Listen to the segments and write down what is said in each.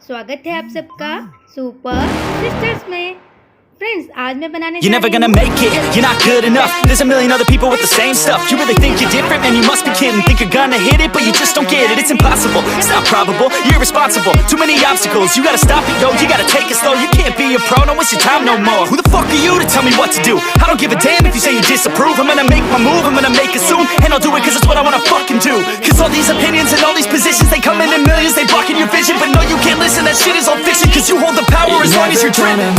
स्वागत है आप सबका सुपर सिस्टर्स में। फ्रेंड्स, आज मैं बनाने You're never gonna make it, you're not good enough. There's a million other people with the same stuff. You really think you're different? Man, you must be kidding. Think you're gonna hit it, but you just don't get it. It's impossible, it's not probable, you're irresponsible. Too many obstacles, you gotta stop it, yo. You gotta take it slow, you can't be a pro. Don't waste your time no more. Who the fuck are you to tell me what to do? I don't give a damn if you say you disapprove. I'm gonna make my move, I'm gonna make it soon. And I'll do it cause it's what I wanna fucking do. Cause all these opinions and all these positions, they come in millions, they blocking your vision. But no, you can't listen, that shit is all fiction. Cause you hold the power as long as you're driven.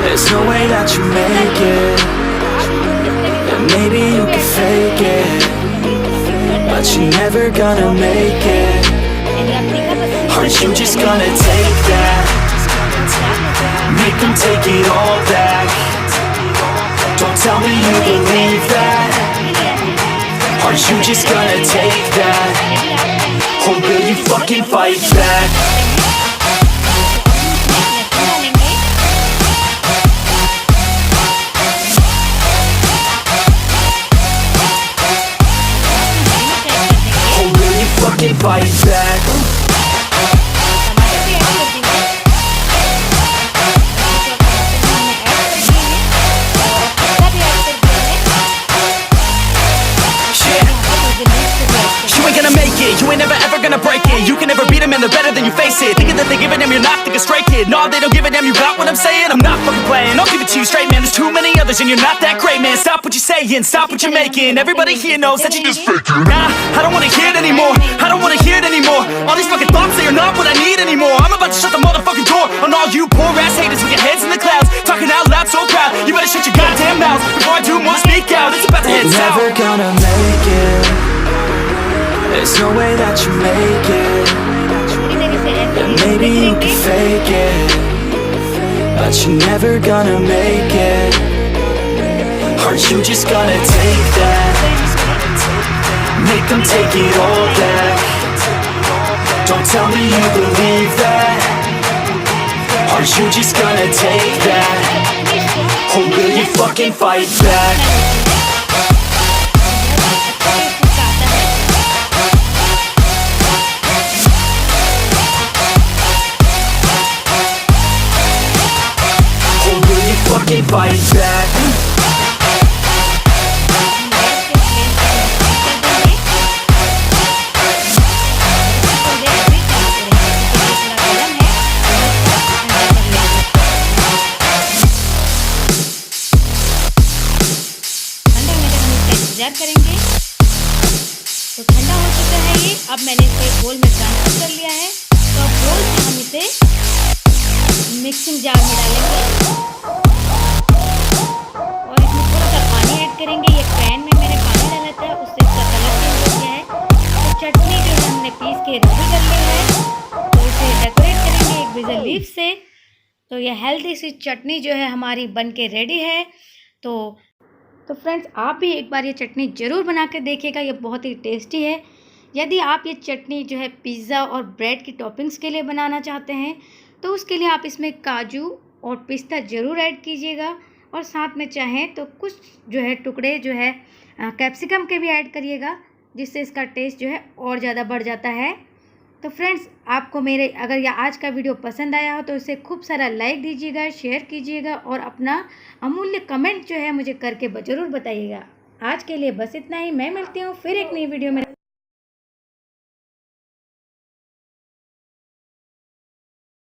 There's no way that you make it. And maybe you can fake it, but you're never gonna make it. Aren't you just gonna take that? Make them take it all back. Don't tell me you believe that. Aren't you just gonna take that? Or will you fucking fight back? Fight back. You ain't gonna make it, you ain't never ever gonna break it. You can never beat them and they're better than you, face it. Thinking that they give a damn, you're not thinking straight, kid. No, they don't give a damn, you got what I'm saying? I'm not fucking playing, I'll give it to you straight, man. There's too many others and you're not that great, man. Stop what you're saying, stop what you're making. Everybody here knows that you just faking. Nah, I don't wanna hear it anymore, I don't wanna hear it anymore. All these fucking thoughts, they are not what I need anymore. I'm about to shut the motherfucking door on all you poor ass haters with your heads in the clouds, talking out loud so proud. You better shut your goddamn mouth before I do more, speak out. It's about to head south. Never gonna make it. There's no way that you make it. And maybe you can fake it, but you're never gonna make it. Aren't you just gonna take that? Make them take it all back. Don't tell me you believe that. Aren't you just gonna take that? Or will you fucking fight back? Fight back. इंतजार करेंगे। तो ठंडा हो चुका है ये। अब मैंने इसे बोल में ट्रांसफर कर लिया है। तो अब बोल से हम इसे मिक्सिंग जार में डालेंगे और इसमें थोड़ा सा पानी ऐड करेंगे। ये पैन में मैंने पानी डाला था, उससे इसका कलर चेंज हो गया है। तो चटनी जो है हमने पीस के रेडी कर लिया है। तो इसे डेकोरेट करेंगे एक बिजल लीफ से। तो ये हेल्दी सी चटनी जो है हमारी बन के रेडी है। तो फ्रेंड्स, आप भी एक बार ये चटनी ज़रूर बना के देखिएगा, ये बहुत ही टेस्टी है। यदि आप ये चटनी जो है पिज़्ज़ा और ब्रेड की टॉपिंग्स के लिए बनाना चाहते हैं तो उसके लिए आप इसमें काजू और पिस्ता ज़रूर ऐड कीजिएगा और साथ में चाहें तो कुछ जो है टुकड़े जो है कैप्सिकम के भी ऐड करिएगा, जिससे इसका टेस्ट जो है और ज़्यादा बढ़ जाता है। तो फ्रेंड्स, आपको मेरे अगर यह आज का वीडियो पसंद आया हो तो इसे खूब सारा लाइक दीजिएगा, शेयर कीजिएगा और अपना अमूल्य कमेंट जो है मुझे करके ज़रूर बताइएगा। आज के लिए बस इतना ही। मैं मिलती हूँ फिर एक नई वीडियो में।